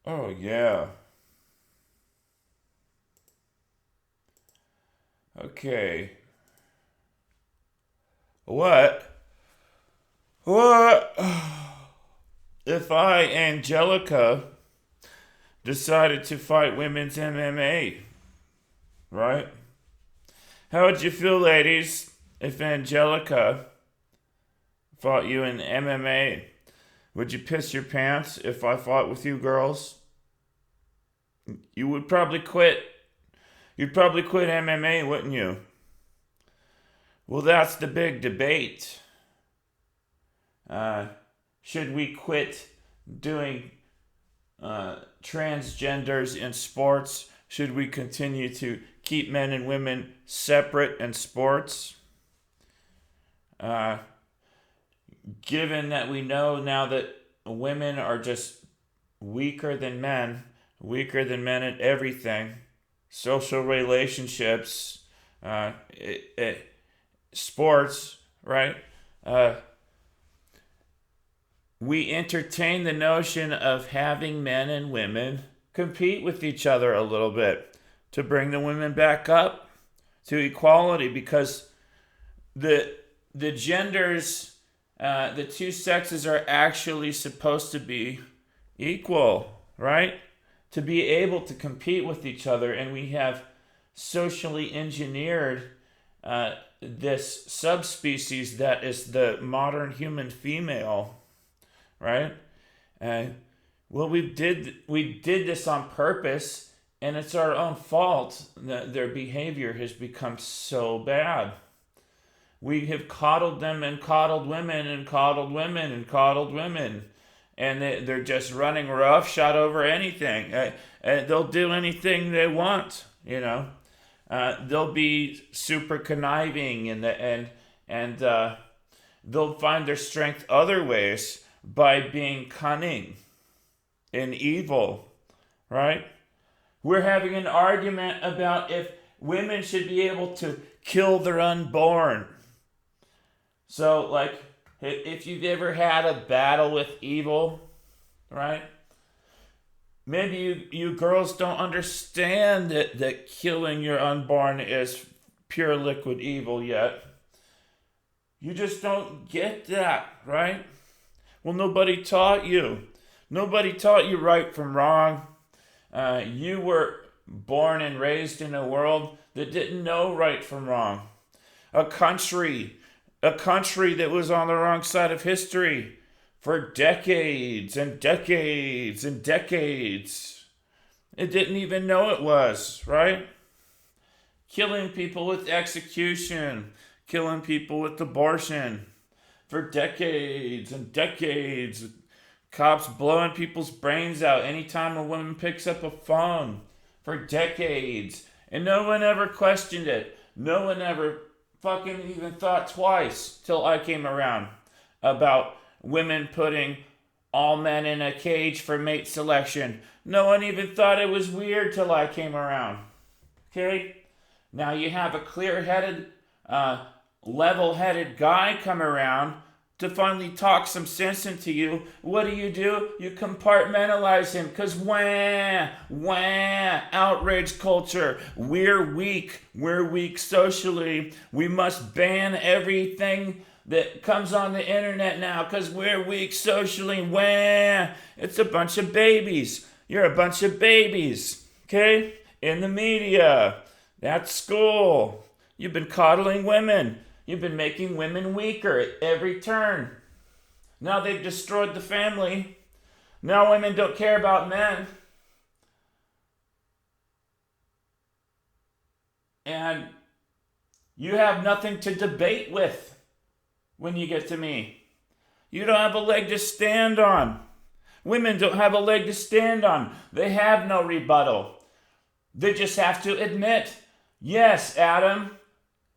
Oh, yeah. Okay. What? What? If I, Angelica, decided to fight women's MMA, right? How would you feel, ladies, if Angelica fought you in MMA? Would you piss your pants if I fought with you girls? You would probably quit. You'd probably quit MMA, wouldn't you? Well, that's the big debate. Uh, should we quit doing transgenders in sports? Should we continue to keep men and women separate in sports? Uh, Given that we know now that women are just weaker than men at everything, social relationships, sports, right? Uh, we entertain the notion of having men and women compete with each other a little bit to bring the women back up to equality because the the genders, the two sexes are actually supposed to be equal, right? To be able to compete with each other, and we have socially engineered this subspecies that is the modern human female, right? Uh, well, we did this on purpose, and it's our own fault that their behavior has become so bad. We have coddled them and coddled women and coddled women and coddled women, and they're just running roughshod over anything. They'll do anything they want, you know. They'll be super conniving and they'll find their strength other ways by being cunning and evil, right? We're having an argument about if women should be able to kill their unborn. So, like, if you've ever had a battle with evil, right? Maybe you girls don't understand that killing your unborn is pure liquid evil yet. You just don't get that, right? Well, nobody taught you. Nobody taught you right from wrong. You were born and raised in a world that didn't know right from wrong. A country, a country that was on the wrong side of history for decades and decades and decades. It didn't even know it was, right? Killing people with execution, killing people with abortion for decades and decades. Cops blowing people's brains out anytime a woman picks up a phone for decades. And no one ever questioned it. No one ever fucking even thought twice till I came around about women putting all men in a cage for mate selection. No one even thought it was weird till I came around. Okay? Now you have a clear headed, level headed guy come around to finally talk some sense into you. What do? You compartmentalize him because outrage culture. We're weak. We're weak socially. We must ban everything that comes on the internet now because we're weak socially. It's a bunch of babies. You're a bunch of babies. Okay? In the media, at school, you've been coddling women. You've been making women weaker at every turn. Now they've destroyed the family. Now women don't care about men. And you have nothing to debate with when you get to me. You don't have a leg to stand on. Women don't have a leg to stand on. They have no rebuttal. They just have to admit, yes, Adam.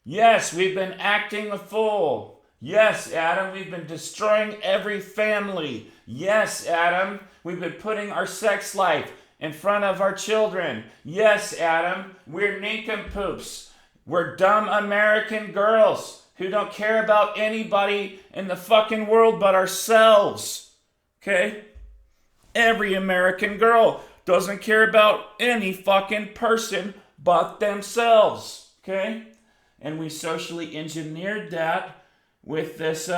Yes, we've been acting a fool. Yes, Adam, we've been destroying every family. Yes, Adam, we've been putting our sex life in front of our children. Yes, Adam, we're nincompoops. We're dumb American girls who don't care about anybody in the fucking world but ourselves. Okay? every American girl. Doesn't care about any fucking person but themselves. Okay? And we socially engineered that with this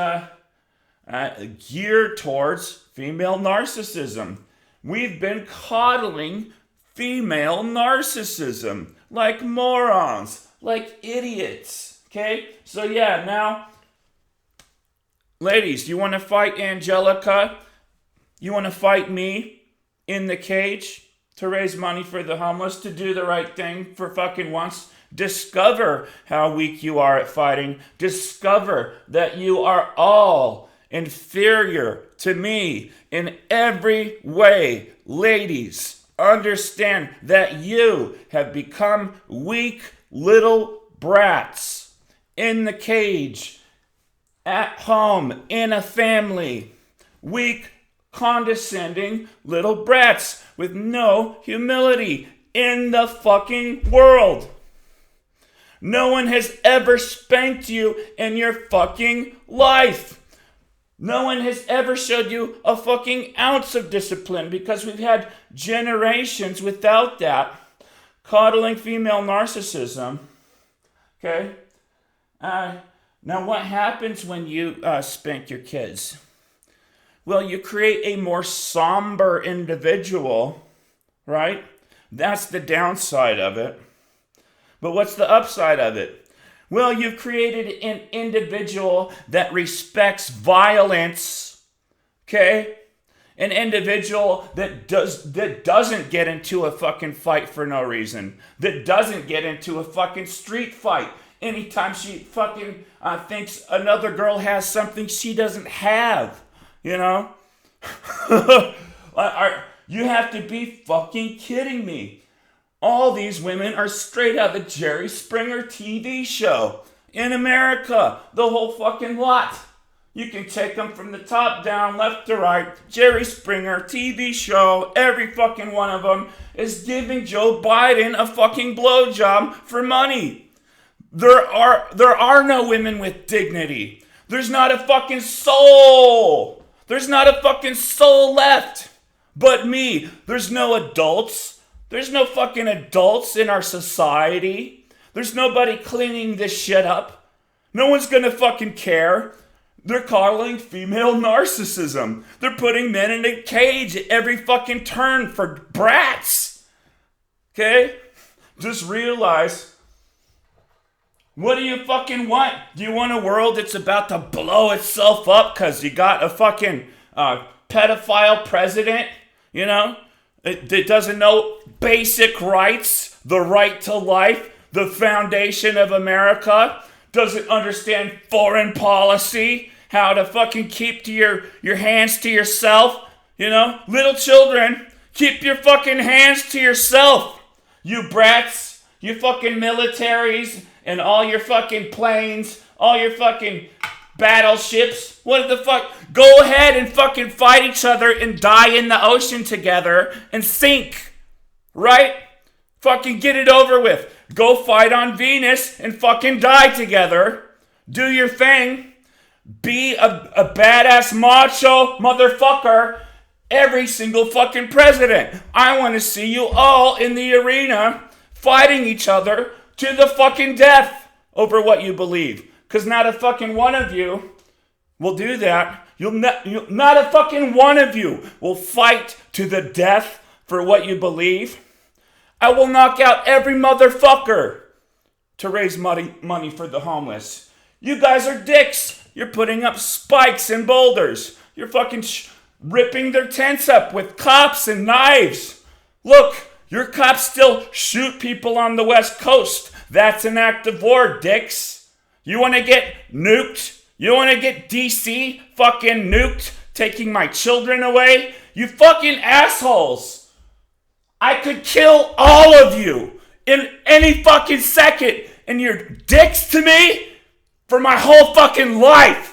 geared towards female narcissism. We've been coddling female narcissism like morons, like idiots. Okay? So yeah, now, ladies, you want to fight Angelica? You want to fight me in the cage to raise money for the homeless, to do the right thing for fucking once? Discover how weak you are at fighting. Discover that you are all inferior to me in every way. Ladies, understand that you have become weak little brats in the cage, at home, in a family. Weak, condescending little brats with no humility in the fucking world. No one has ever spanked you in your fucking life. No one has ever showed you a fucking ounce of discipline, because we've had generations without that. Coddling female narcissism. Okay? Now what happens when you spank your kids? Well, you create a more somber individual, right? That's the downside of it. But what's the upside of it? Well, you've created an individual that respects violence, okay? An individual that doesn't get into a fucking fight for no reason. That doesn't get into a fucking street fight anytime she fucking thinks another girl has something she doesn't have, you know? You have to be fucking kidding me. All these women are straight out of the Jerry Springer TV show. In America, the whole fucking lot. You can take them from the top down, left to right. Jerry Springer TV show, every fucking one of them is giving Joe Biden a fucking blowjob for money. There are no women with dignity. There's not a fucking soul. There's not a fucking soul left but me. There's no adults. There's no fucking adults in our society. There's nobody cleaning this shit up. No one's gonna fucking care. They're coddling female narcissism. They're putting men in a cage at every fucking turn for brats. Okay? Just realize, what do you fucking want? Do you want a world that's about to blow itself up because you got a fucking pedophile president, you know? That doesn't know basic rights, the right to life, the foundation of America, doesn't understand foreign policy, how to fucking keep to your hands to yourself, you know? Little children, keep your fucking hands to yourself, you brats, you fucking militaries, and all your fucking planes, all your fucking battleships. What the fuck? Go ahead and fucking fight each other and die in the ocean together and sink. Right? Fucking get it over with. Go fight on Venus and fucking die together. Do your thing. Be a badass macho motherfucker. Every single fucking president. I want to see you all in the arena fighting each other to the fucking death over what you believe. Because not a fucking one of you will do that. Not a fucking one of you will fight to the death for what you believe. I will knock out every motherfucker to raise money for the homeless. You guys are dicks. You're putting up spikes and boulders. You're fucking ripping their tents up with cops and knives. Look, your cops still shoot people on the West Coast. That's an act of war, dicks. You want to get nuked? You want to get DC fucking nuked, taking my children away? You fucking assholes. I could kill all of you in any fucking second, and you're dicks to me for my whole fucking life.